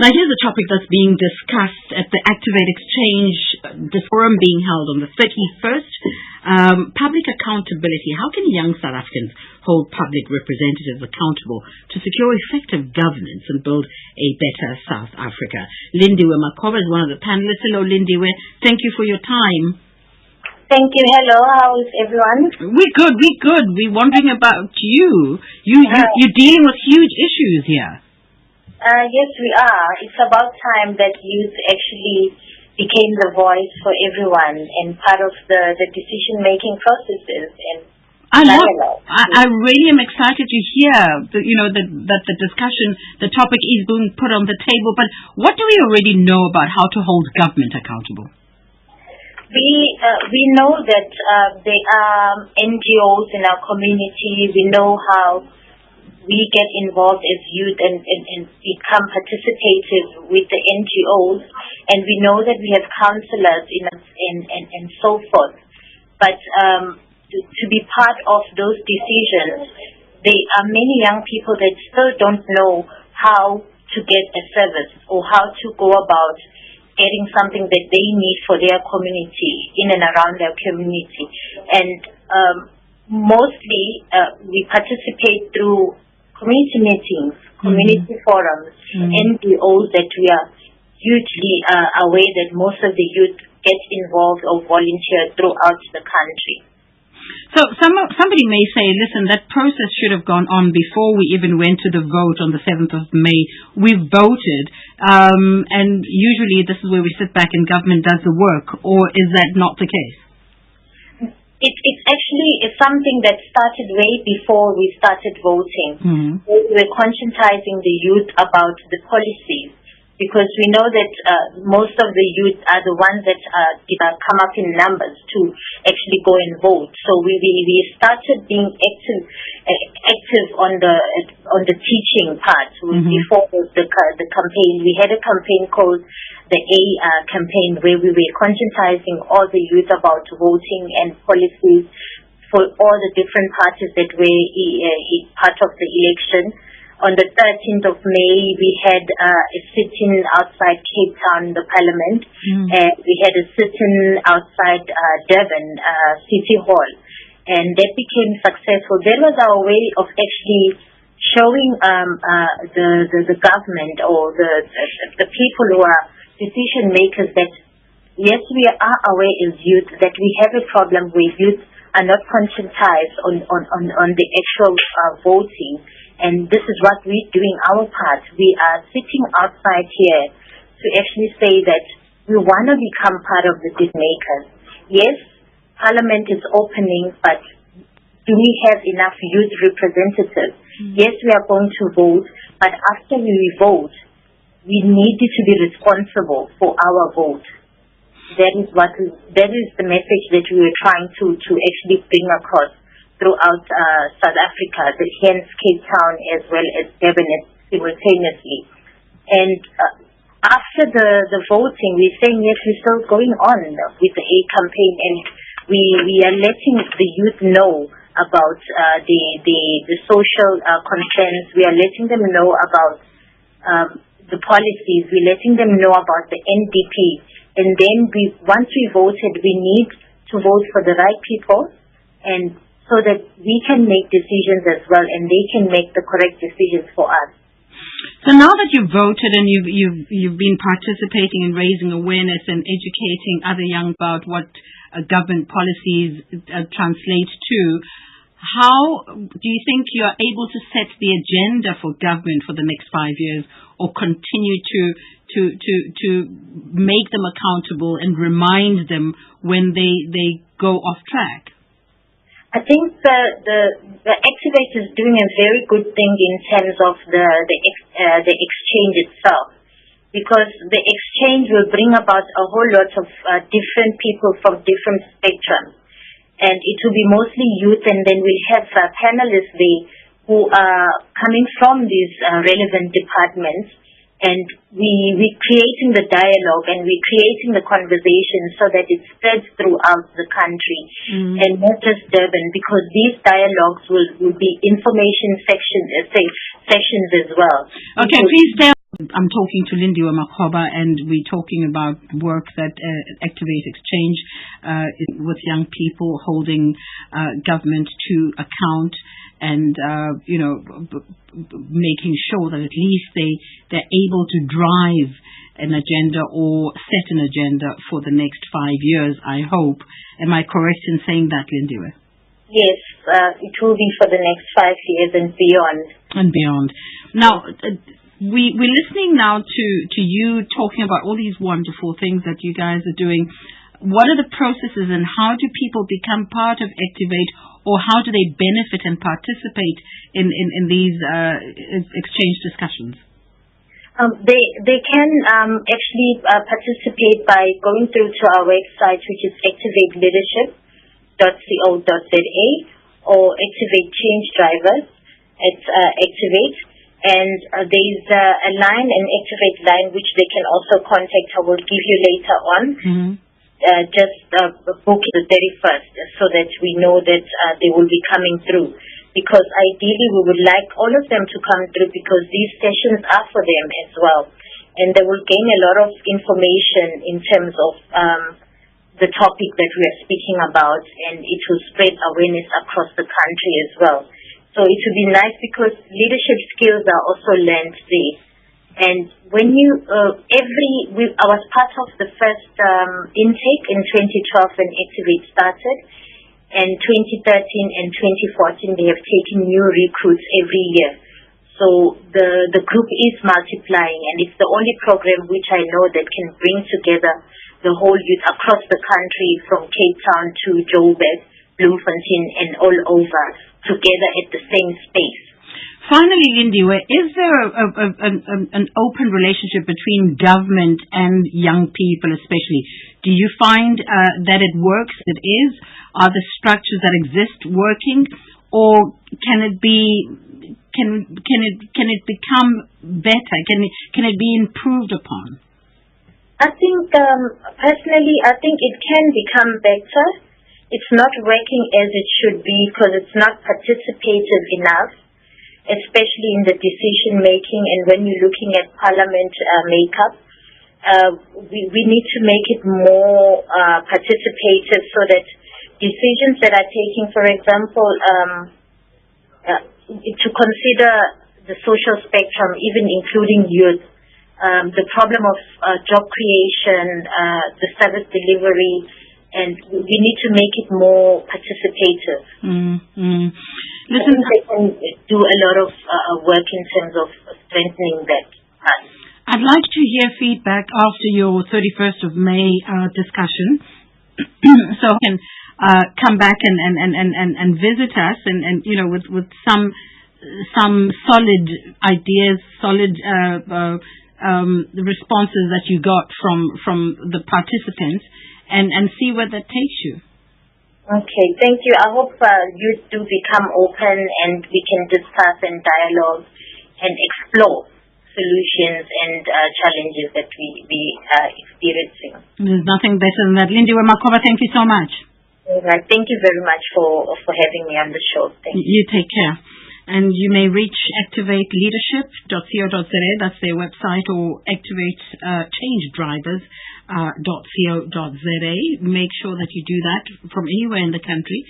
Now, here's a topic that's being discussed at the Activate Exchange, this forum being held on the 31st. Public accountability. How can young South Africans hold public representatives accountable to secure effective governance and build a better South Africa? Lindi Makhoba is one of the panelists. Hello, Lindi. Thank you for your time. Thank you. Hello. How is everyone? We're good. We're wondering about you. You're dealing with huge issues here. Yes, we are. It's about time that youth actually became the voice for everyone and part of the decision-making processes. And I really am excited to hear that the discussion, the topic is being put on the table. But what do we already know about how to hold government accountable? We know that there are NGOs in our community. We know how we get involved as youth and become participative with the NGOs, and we know that we have counsellors and so forth. But to be part of those decisions, there are many young people that still don't know how to get a service or how to go about getting something that they need for their community, in and around their community. And mostly we participate through community meetings, community forums, NGOs that we are hugely aware that most of the youth get involved or volunteer throughout the country. So somebody may say, listen, that process should have gone on before we even went to the vote on the 7th of May. We voted, and usually this is where we sit back and government does the work, or is that not the case? It's actually something that started way before we started voting. We were conscientizing the youth about the policies, because we know that most of the youth are the ones that come up in numbers to actually go and vote. So we started being active on the teaching part before the campaign. We had a campaign called the campaign, where we were conscientizing all the youth about voting and policies for all the different parties that were part of the election. On the 13th of May, we had a sit-in outside Cape Town, the Parliament, and we had a sit-in outside Durban City Hall, and that became successful. That was our way of actually showing the government or the people who are decision makers that yes, we are aware as youth that we have a problem where youth are not conscientized on the actual voting. And this is what we're doing our part. We are sitting outside here to actually say that we want to become part of the decision makers. Yes, Parliament is opening, but do we have enough youth representatives? Yes, we are going to vote, but after we vote, we need to be responsible for our vote. That is the message that we were trying to actually bring across throughout South Africa, hence Cape Town as well as Durban simultaneously. And after the voting, we're saying yes, we're still going on with the campaign, and we are letting the youth know about the social concerns. We are letting them know about the policies. We're letting them know about the NDP. And then once we voted, we need to vote for the right people, and so that we can make decisions as well, and they can make the correct decisions for us. So now that you've voted and you've been participating in raising awareness and educating other young about what government policies translate to, how do you think you are able to set the agenda for government for the next 5 years, or continue to make them accountable and remind them when they go off track? I think the Activate is doing a very good thing in terms of the exchange itself, because the exchange will bring about a whole lot of different people from different spectrums, and it will be mostly youth, and then we'll have panelists there who are coming from these relevant departments. And we're creating the dialogue, and we're creating the conversation so that it spreads throughout the country, and not just Durban, because these dialogues will be information sessions as well. Okay, please stay I'm talking to Lindi Makhoba, and we're talking about work that Activate Exchange with young people, holding government to account, and making sure that at least they're able to drive an agenda or set an agenda for the next 5 years, I hope. Am I correct in saying that, Lindi? Yes, it will be for the next 5 years and beyond. And beyond. Now, we're listening now to you talking about all these wonderful things that you guys are doing. What are the processes, and how do people become part of Activate, or how do they benefit and participate in these exchange discussions? They can actually participate by going through to our website, which is activateleadership.co.za, or Activate Change Drivers at Activate. And there's a line, an Activate line, which they can also contact. I will give you later on. Mm-hmm. Just book the 31st so that we know that they will be coming through. Because ideally we would like all of them to come through, because these sessions are for them as well. And they will gain a lot of information in terms of the topic that we are speaking about, and it will spread awareness across the country as well. So it would be nice, because leadership skills are also learned there. And when you, I was part of the first intake in 2012 when Activate started, and 2013 and 2014 they have taken new recruits every year. So the group is multiplying, and it's the only program which I know that can bring together the whole youth across the country, from Cape Town to Joburg, Bloemfontein, and all over, together at the same space. Finally, Lindi, is there an open relationship between government and young people, especially? Do you find that it works? It is? Are the structures that exist working, or can it be? Can it become better? Can it be improved upon? I think personally, I think it can become better. It's not working as it should be, because it's not participative enough, especially in the decision making. And when you're looking at parliament makeup, we need to make it more participative, so that decisions that are taken, for example, to consider the social spectrum, even including youth, the problem of job creation, the service delivery, and we need to make it more participative. Mm-hmm. Listen, they can do a lot of work in terms of strengthening that part. I'd like to hear feedback after your 31st of May discussion, so you can come back and visit us, and with some solid ideas, solid responses that you got from the participants, and see where that takes you. Okay, thank you. I hope you do become open, and we can discuss and dialogue and explore solutions and challenges that we are experiencing. There's nothing better than that. Lindi Makhoba, thank you so much. Right. Thank you very much for having me on the show. Thank you. You take care. And you may reach activateleadership.co.za, that's their website, or activatechangedrivers.co.za. Make sure that you do that from anywhere in the country.